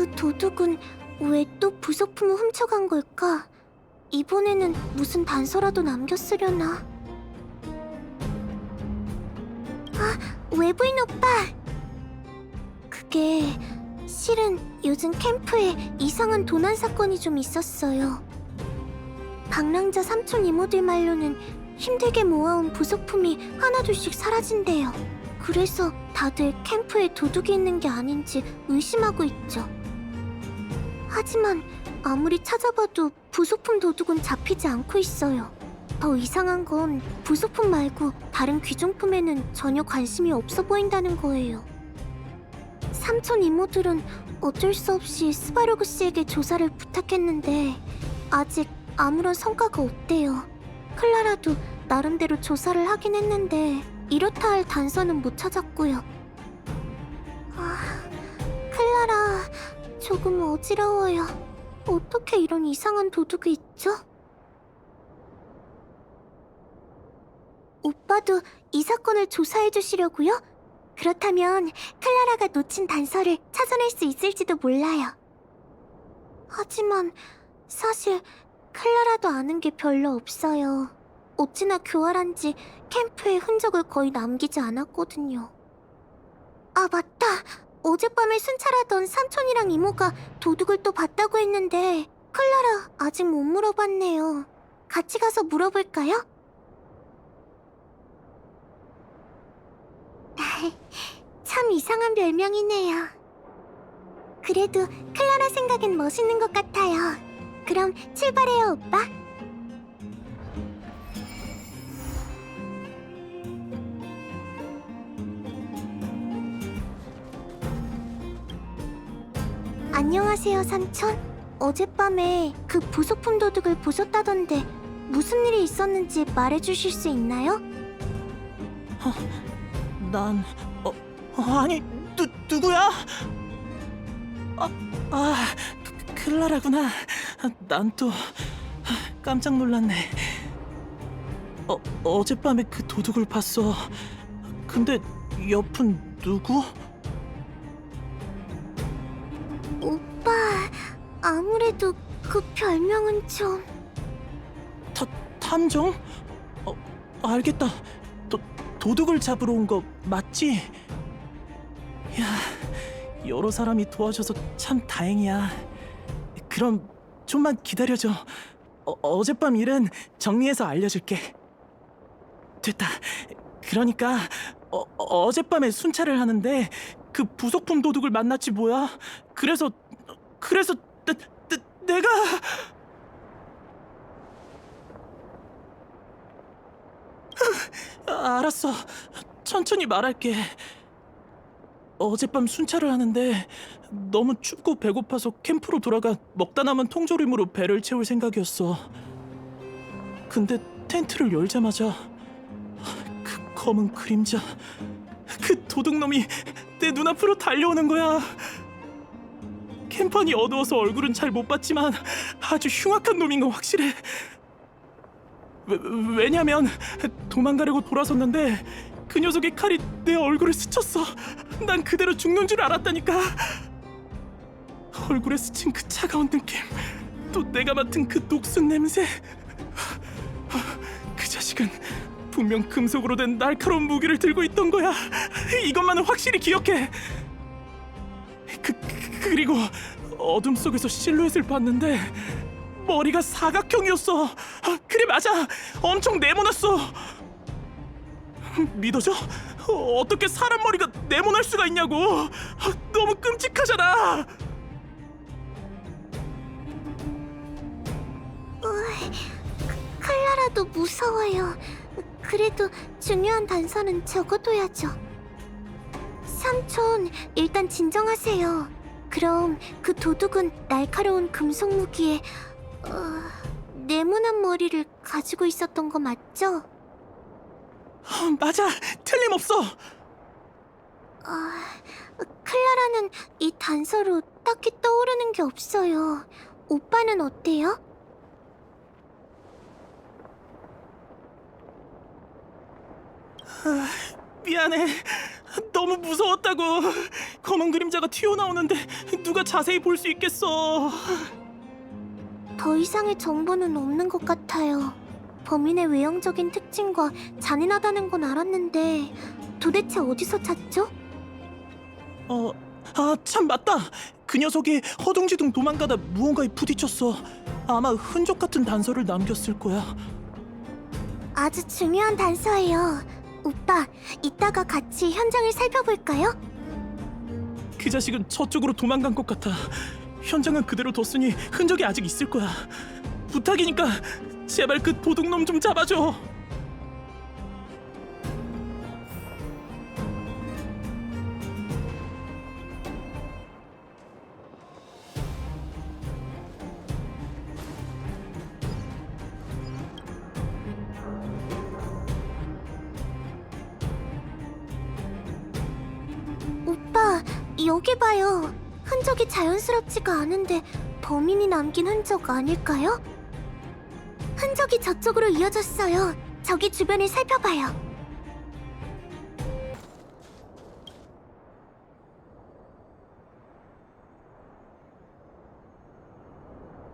그 도둑은 왜 또 부속품을 훔쳐간 걸까? 이번에는 무슨 단서라도 남겼으려나? 아, 외부인 오빠! 그게 실은 요즘 캠프에 이상한 도난 사건이 좀 있었어요. 방랑자 삼촌 이모들 말로는 힘들게 모아온 부속품이 하나둘씩 사라진대요. 그래서 다들 캠프에 도둑이 있는 게 아닌지 의심하고 있죠. 하지만 아무리 찾아봐도 부속품 도둑은 잡히지 않고 있어요. 더 이상한 건 부속품 말고 다른 귀중품에는 전혀 관심이 없어 보인다는 거예요. 삼촌 이모들은 어쩔 수 없이 스바르그 씨에게 조사를 부탁했는데 아직 아무런 성과가 없대요. 클라라도 나름대로 조사를 하긴 했는데 이렇다 할 단서는 못 찾았고요. 클라라, 조금 어지러워요. 어떻게 이런 이상한 도둑이 있죠? 오빠도 이 사건을 조사해 주시려고요? 그렇다면 클라라가 놓친 단서를 찾아낼 수 있을지도 몰라요. 하지만 사실 클라라도 아는 게 별로 없어요. 어찌나 교활한 지 캠프에 흔적을 거의 남기지 않았거든요. 아, 맞다! 어젯밤에 순찰하던 삼촌이랑 이모가 도둑을 또 봤다고 했는데 클라라 아직 못 물어봤네요. 같이 가서 물어볼까요? 참 이상한 별명이네요. 그래도 클라라 생각엔 멋있는 것 같아요. 그럼 출발해요, 오빠. 안녕하세요, 삼촌. 어젯밤에 그 부속품 도둑을 보셨다던데 무슨 일이 있었는지 말해주실 수 있나요? 아니, 누구야? 클라라구나. 난 또 깜짝 놀랐네. 어젯밤에 그 도둑을 봤어. 근데 옆은 누구? 오빠, 아무래도 그 별명은 좀... 탐정? 알겠다. 도둑을 잡으러 온 거 맞지? 야, 여러 사람이 도와줘서 참 다행이야. 그럼 좀만 기다려줘. 어젯밤 일은 정리해서 알려줄게. 됐다. 그러니까 어젯밤에 순찰을 하는데 그 부속품 도둑을 만났지 뭐야. 그래서 내가... 알았어. 천천히 말할게. 어젯밤 순찰을 하는데 너무 춥고 배고파서 캠프로 돌아가 먹다 남은 통조림으로 배를 채울 생각이었어. 근데 텐트를 열자마자 그 검은 그림자, 그 도둑놈이 내 눈앞으로 달려오는 거야. 캠판이 어두워서 얼굴은 잘 못 봤지만 아주 흉악한 놈인 건 확실해. 왜냐면 도망가려고 돌아섰는데 그 녀석의 칼이 내 얼굴을 스쳤어. 난 그대로 죽는 줄 알았다니까. 얼굴에 스친 그 차가운 느낌, 또 내가 맡은 그 녹슨 냄새. 그 자식은 분명 금속으로 된 날카로운 무기를 들고 있던 거야. 이것만은 확실히 기억해. 그리고 어둠 속에서 실루엣을 봤는데 머리가 사각형이었어. 그래, 맞아. 엄청 네모났어. 믿어져? 어떻게 사람 머리가 네모날 수가 있냐고. 너무 끔찍하잖아. 클라라도 무서워요. 그래도 중요한 단서는 적어둬야죠. 삼촌, 일단 진정하세요. 그럼 그 도둑은 날카로운 금속 무기에 네모난 머리를 가지고 있었던 거 맞죠? 맞아, 틀림없어. 클라라는 이 단서로 딱히 떠오르는 게 없어요. 오빠는 어때요? 미안해. 너무 무서웠다고. 검은 그림자가 튀어나오는데 누가 자세히 볼 수 있겠어. 더 이상의 정보는 없는 것 같아요. 범인의 외형적인 특징과 잔인하다는 건 알았는데 도대체 어디서 찾죠? 참 맞다. 그 녀석이 허둥지둥 도망가다 무언가에 부딪혔어. 아마 흔적 같은 단서를 남겼을 거야. 아주 중요한 단서예요. 오빠, 이따가 같이 현장을 살펴볼까요? 그 자식은 저쪽으로 도망간 것 같아. 현장은 그대로 뒀으니 흔적이 아직 있을 거야. 부탁이니까 제발 그 도둑놈 좀 잡아줘. 오빠, 여기 봐요. 흔적이 자연스럽지가 않은데 범인이 남긴 흔적 아닐까요? 흔적이 저쪽으로 이어졌어요. 저기 주변을 살펴봐요.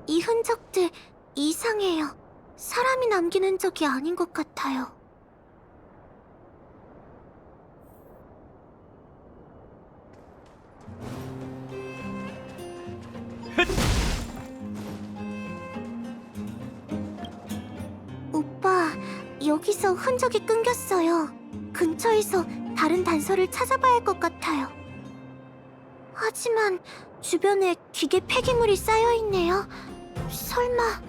이 흔적들 이상해요. 사람이 남긴 흔적이 아닌 것 같아요. 오빠, 여기서 흔적이 끊겼어요. 근처에서 다른 단서를 찾아봐야 할 것 같아요. 하지만 주변에 기계 폐기물이 쌓여있네요. 설마...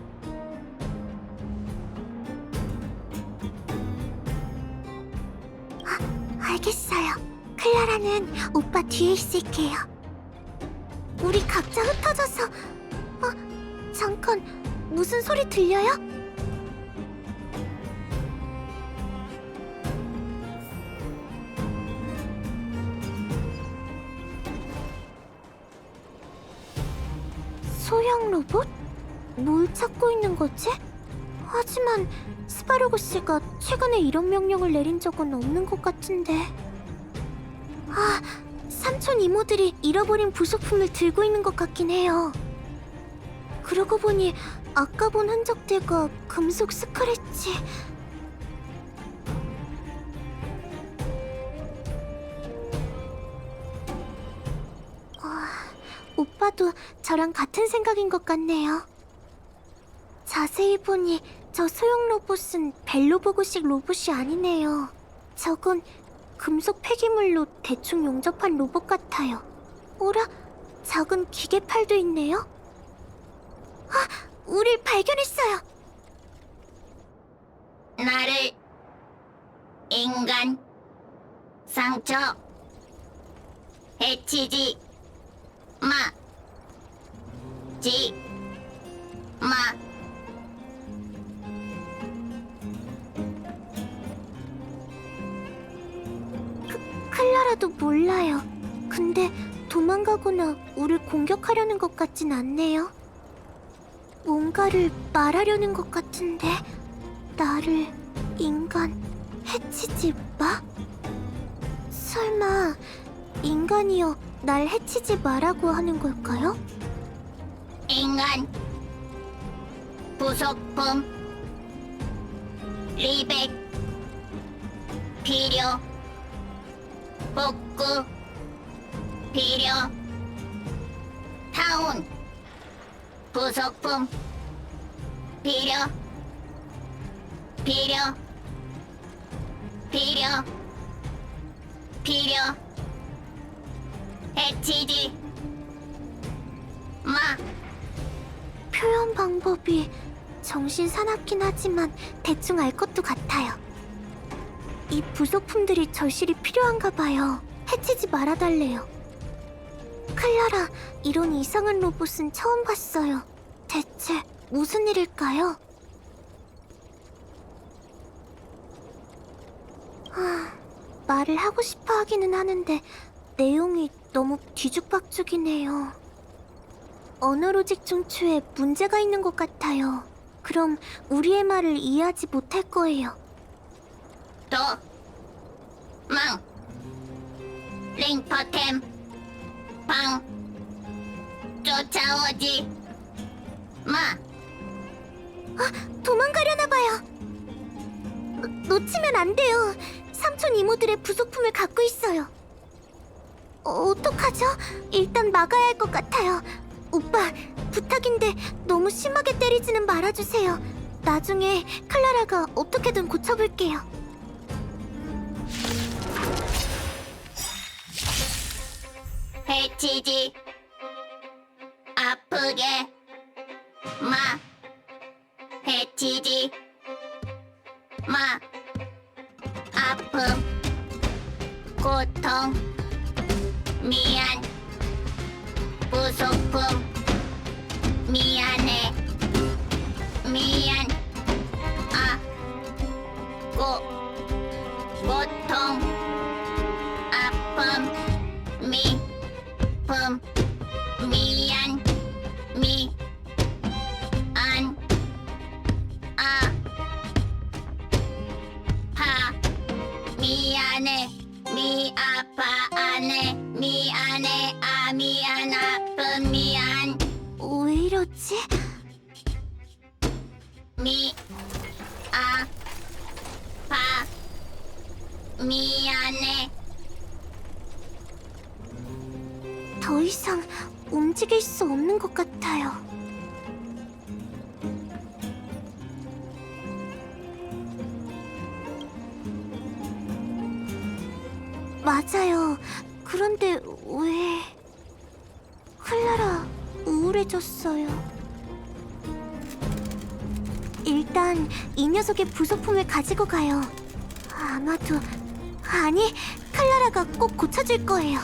알겠어요. 클라라는 오빠 뒤에 있을게요. 우리 각자 흩어져서... 잠깐, 무슨 소리 들려요? 소형 로봇? 뭘 찾고 있는 거지? 하지만 스파르고 씨가 최근에 이런 명령을 내린 적은 없는 것 같은데. 삼촌 이모들이 잃어버린 부속품을 들고 있는 것 같긴 해요. 그러고 보니 아까 본 흔적들과 금속 스크래치. 오빠도 저랑 같은 생각인 것 같네요. 자세히 보니 저 소형 로봇은 벨로보그식 로봇이 아니네요. 저건 금속 폐기물로 대충 용접한 로봇 같아요. 어라? 작은 기계팔도 있네요? 우릴 발견했어요! 나를 인간 상처 해치지 마. 클라라도 몰라요. 근데 도망가거나 우릴 공격하려는 것 같진 않네요. 뭔가를 말하려는 것 같은데 나를 인간 해치지 마? 설마 인간이여 날 해치지 마라고 하는 걸까요? 인간 부속품 리백 필요 복구 필요 타운 부속품 필요 해치지 마. 표현 방법이 정신 사납긴 하지만 대충 알 것도 같아요. 이 부속품들이 절실히 필요한가 봐요. 해치지 말아달래요. 클라라, 이런 이상한 로봇은 처음 봤어요. 대체 무슨 일일까요? 말을 하고 싶어 하기는 하는데 내용이 너무 뒤죽박죽이네요. 언어 로직 중추에 문제가 있는 것 같아요. 그럼 우리의 말을 이해하지 못할 거예요. 도망 링 토템 방 쫓아오지 마. 도망가려나 봐요. 놓치면 안 돼요. 삼촌 이모들의 부속품을 갖고 있어요. 어떡하죠? 일단 막아야 할 것 같아요. 오빠, 부탁인데 너무 심하게 때리지는 말아주세요. 나중에 클라라가 어떻게든 고쳐볼게요. 해치지 아프게 마. 해치지 마. 아픔 고통 미안 부속품 미안해 미안 고통 아픔 미품 미안 미안 파 미안해 미아파 안해 미안해 미안 아픈 미안 왜 이러지? 파 미안해. 더 이상 움직일 수 없는 것 같아요. 맞아요. 그런데 왜... 클라라, 우울해졌어요. 일단 이 녀석의 부속품을 가지고 가요. 아마도... 아니, 클라라가 꼭 고쳐줄 거예요.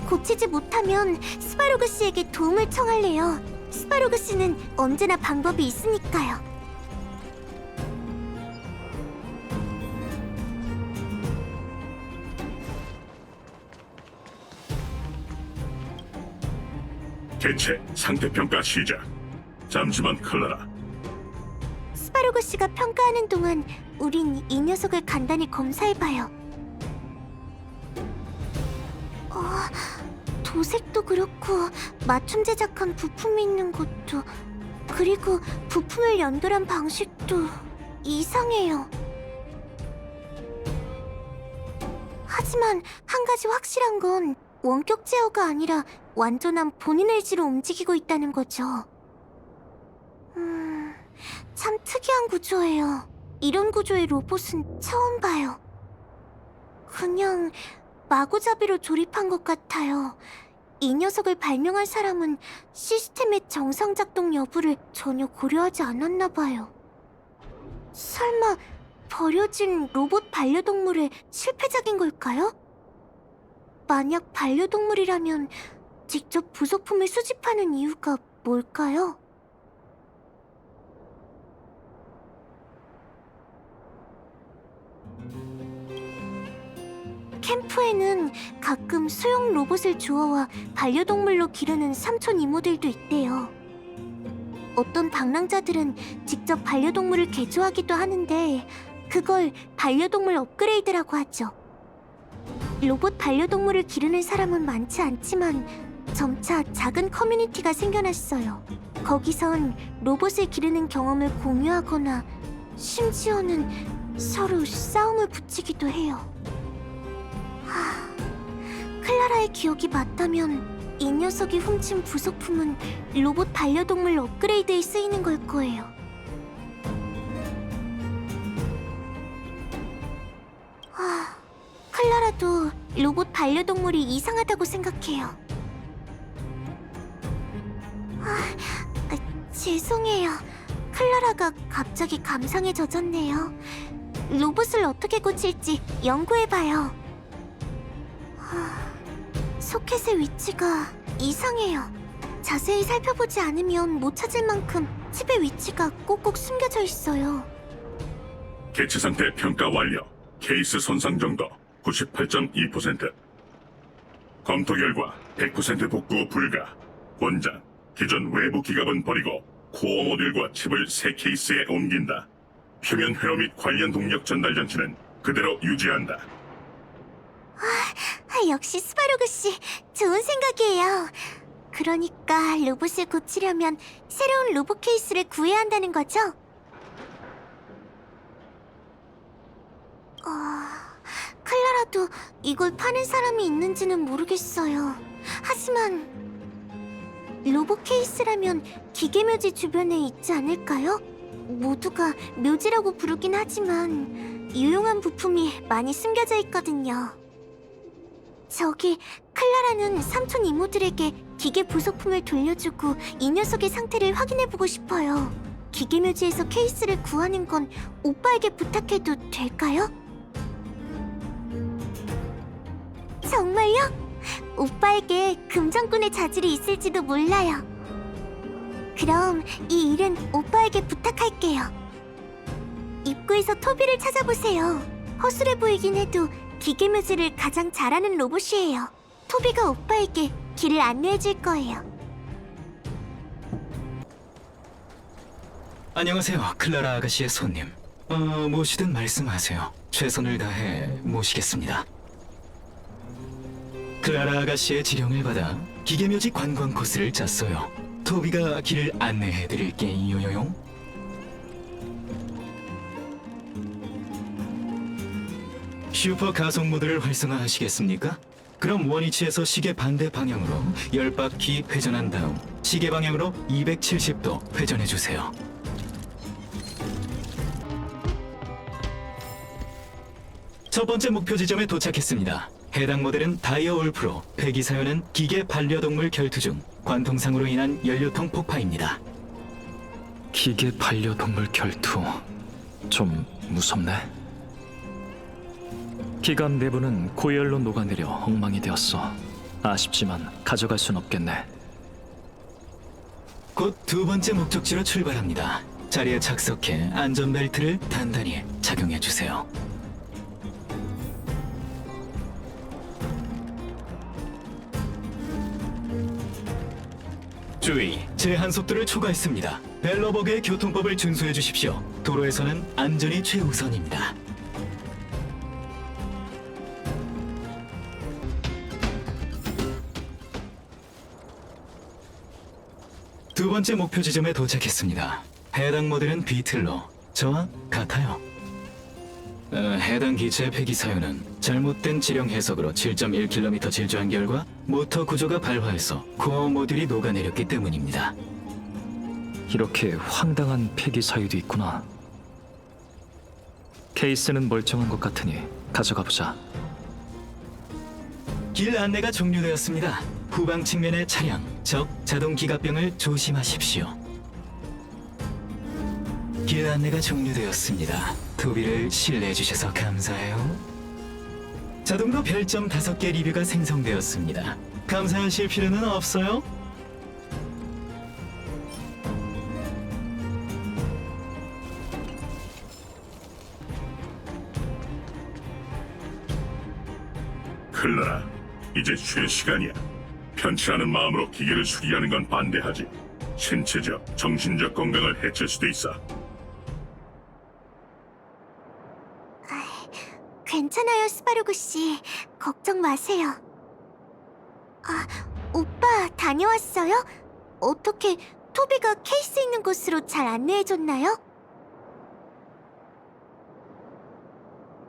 고치지 못하면 스바로그 씨에게 도움을 청할래요. 스바로그 씨는 언제나 방법이 있으니까요. 개체 상태평가 시작. 잠시만 클라라. 스바로그 씨가 평가하는 동안 우린 이 녀석을 간단히 검사해봐요. 도색도 그렇고 맞춤 제작한 부품이 있는 것도, 그리고 부품을 연결한 방식도 이상해요. 하지만 한 가지 확실한 건 원격 제어가 아니라 완전한 본인 의지로 움직이고 있다는 거죠. 참 특이한 구조예요. 이런 구조의 로봇은 처음 봐요. 그냥 마구잡이로 조립한 것 같아요. 이 녀석을 발명한 사람은 시스템의 정상 작동 여부를 전혀 고려하지 않았나 봐요. 설마 버려진 로봇 반려동물의 실패작인 걸까요? 만약 반려동물이라면 직접 부속품을 수집하는 이유가 뭘까요? 캠프에는 가끔 소형 로봇을 주워와 반려동물로 기르는 삼촌 이모들도 있대요. 어떤 방랑자들은 직접 반려동물을 개조하기도 하는데 그걸 반려동물 업그레이드라고 하죠. 로봇 반려동물을 기르는 사람은 많지 않지만 점차 작은 커뮤니티가 생겨났어요. 거기선 로봇을 기르는 경험을 공유하거나 심지어는 서로 싸움을 붙이기도 해요. 클라라의 기억이 맞다면 이 녀석이 훔친 부속품은 로봇 반려동물 업그레이드에 쓰이는 걸 거예요. 클라라도 로봇 반려동물이 이상하다고 생각해요. 죄송해요. 클라라가 갑자기 감상에 젖었네요. 로봇을 어떻게 고칠지 연구해봐요. 소켓의 위치가 이상해요. 자세히 살펴보지 않으면 못 찾을 만큼 칩의 위치가 꼭꼭 숨겨져 있어요. 개체 상태 평가 완료. 케이스 손상 정도 98.2%. 검토 결과 100% 복구 불가. 권장, 기존 외부 기갑은 버리고 코어 모듈과 칩을 새 케이스에 옮긴다. 표면 회로 및 관련 동력 전달 장치는 그대로 유지한다. 역시 스바루그 씨, 좋은 생각이에요. 그러니까 로봇을 고치려면 새로운 로봇 케이스를 구해야 한다는 거죠? 클라라도 이걸 파는 사람이 있는지는 모르겠어요. 하지만 로봇 케이스라면 기계묘지 주변에 있지 않을까요? 모두가 묘지라고 부르긴 하지만 유용한 부품이 많이 숨겨져 있거든요. 저기 클라라는 삼촌 이모들에게 기계 부속품을 돌려주고 이 녀석의 상태를 확인해보고 싶어요. 기계묘지에서 케이스를 구하는 건 오빠에게 부탁해도 될까요? 정말요? 오빠에게 금전꾼의 자질이 있을지도 몰라요. 그럼 이 일은 오빠에게 부탁할게요. 입구에서 토비를 찾아보세요. 허술해 보이긴 해도 기계묘지를 가장 잘하는 로봇이에요. 토비가 오빠에게 길을 안내해줄 거예요. 안녕하세요, 클라라 아가씨의 손님. 무엇이든 말씀하세요. 최선을 다해 모시겠습니다. 클라라 아가씨의 지령을 받아 기계묘지 관광 코스를 짰어요. 토비가 길을 안내해드릴게요. 슈퍼 가속 모드를 활성화하시겠습니까? 그럼 원위치에서 시계 반대 방향으로 10바퀴 회전한 다음 시계 방향으로 270도 회전해주세요. 첫 번째 목표 지점에 도착했습니다. 해당 모델은 다이어 울프로, 폐기 사유는 기계 반려동물 결투 중 관통상으로 인한 연료통 폭파입니다. 기계 반려동물 결투 좀 무섭네. 기관 내부는 고열로 녹아내려 엉망이 되었어. 아쉽지만 가져갈 순 없겠네. 곧 두 번째 목적지로 출발합니다. 자리에 착석해 안전벨트를 단단히 착용해주세요. 주의! 제한 속도를 초과했습니다. 벨러버그의 교통법을 준수해 주십시오. 도로에서는 안전이 최우선입니다. 두 번째 목표 지점에 도착했습니다. 해당 모델은 비틀로, 저와 같아요. 해당 기체의 폐기 사유는 잘못된 지령 해석으로 7.1km 질주한 결과 모터 구조가 발화해서 코어 모듈이 녹아내렸기 때문입니다. 이렇게 황당한 폐기 사유도 있구나. 케이스는 멀쩡한 것 같으니 가져가 보자. 길 안내가 종료되었습니다. 후방 측면의 차량, 적 자동 기갑병을 조심하십시오. 길 안내가 종료되었습니다. 토비를 신뢰해 주셔서 감사해요. 자동로 별점 5개 리뷰가 생성되었습니다. 감사하실 필요는 없어요. 클라라, 이제 쉴 시간이야. 편치 않은 마음으로 기계를 수리하는 건 반대하지. 신체적, 정신적 건강을 해칠 수도 있어. 괜찮아요, 스바루그 씨. 걱정 마세요. 오빠 다녀왔어요? 어떻게 토비가 케이스 있는 곳으로 잘 안내해줬나요?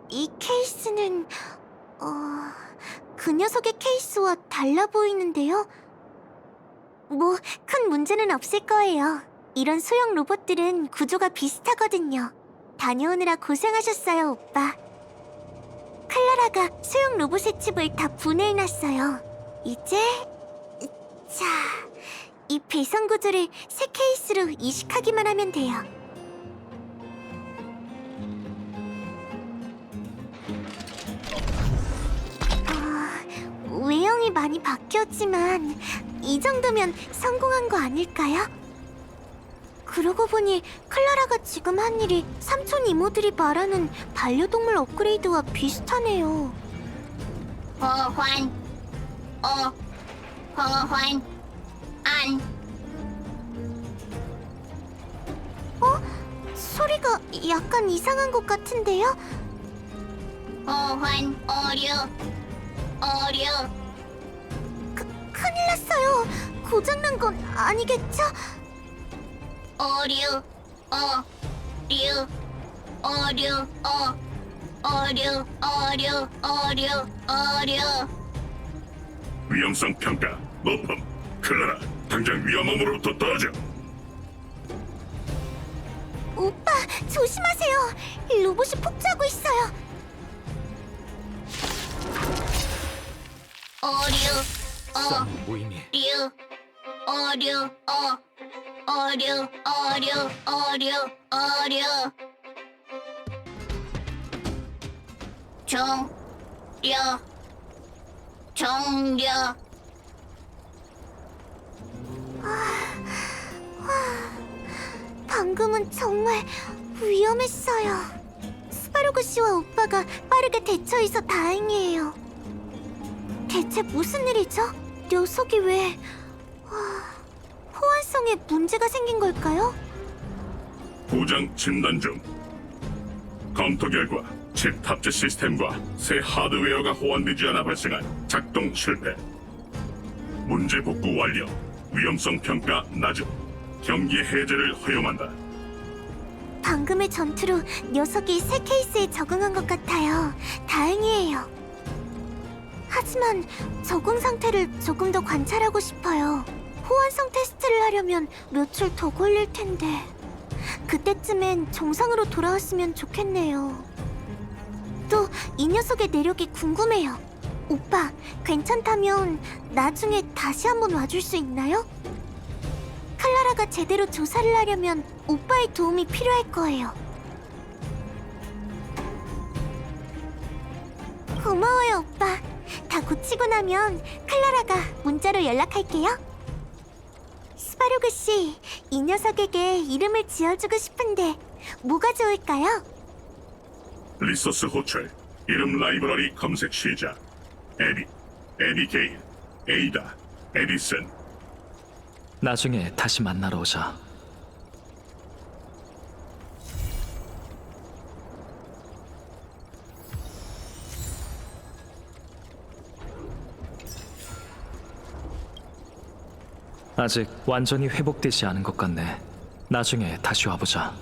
이 케이스는 그 녀석의 케이스와 달라 보이는데요? 뭐 큰 문제는 없을 거예요. 이런 소형 로봇들은 구조가 비슷하거든요. 다녀오느라 고생하셨어요, 오빠. 클라라가 소형 로봇의 칩을 다 분해해놨어요. 이제 자, 이 배선 구조를 새 케이스로 이식하기만 하면 돼요. 외형이 많이 바뀌었지만 이 정도면 성공한 거 아닐까요? 그러고 보니 클라라가 지금 한 일이 삼촌 이모들이 말하는 반려동물 업그레이드와 비슷하네요. 호환, 호환, 안. 소리가 약간 이상한 것 같은데요? 호환, 오류. 어류 큰일 났어요. 고장난 건 아니겠죠? 어류 어류 어류 어류 어류 어류 어류 위험성 평가 모품. 클라라, 당장 위험함으로부터 떨어져. 오빠, 조심하세요. 로봇이 폭주하고 있어요. 어류 무의미. 어류 어류 어류 어류 어류 종료 방금은 정말 위험했어요. 스파로그 씨와 오빠가 빠르게 대처해서 다행이에요. 대체 무슨 일이죠? 녀석이 왜... 호환성에 문제가 생긴 걸까요? 고장 진단 중. 검토 결과 칩 탑재 시스템과 새 하드웨어가 호환되지 않아 발생한 작동 실패. 문제 복구 완료. 위험성 평가 낮음. 경기 해제를 허용한다. 방금의 전투로 녀석이 새 케이스에 적응한 것 같아요. 다행이에요. 하지만 적응 상태를 조금 더 관찰하고 싶어요. 호환성 테스트를 하려면 며칠 더 걸릴 텐데 그때쯤엔 정상으로 돌아왔으면 좋겠네요. 또 이 녀석의 내력이 궁금해요. 오빠, 괜찮다면 나중에 다시 한번 와줄 수 있나요? 클라라가 제대로 조사를 하려면 오빠의 도움이 필요할 거예요. 고마워요, 오빠. 다 고치고 나면 클라라가 문자로 연락할게요. 스파로그 씨, 이 녀석에게 이름을 지어주고 싶은데 뭐가 좋을까요? 리소스 호출. 이름 라이브러리 검색 시작. 에디, 에디게일, 에이다, 에디슨. 나중에 다시 만나러 오자. 아직 완전히 회복되지 않은 것 같네. 나중에 다시 와보자.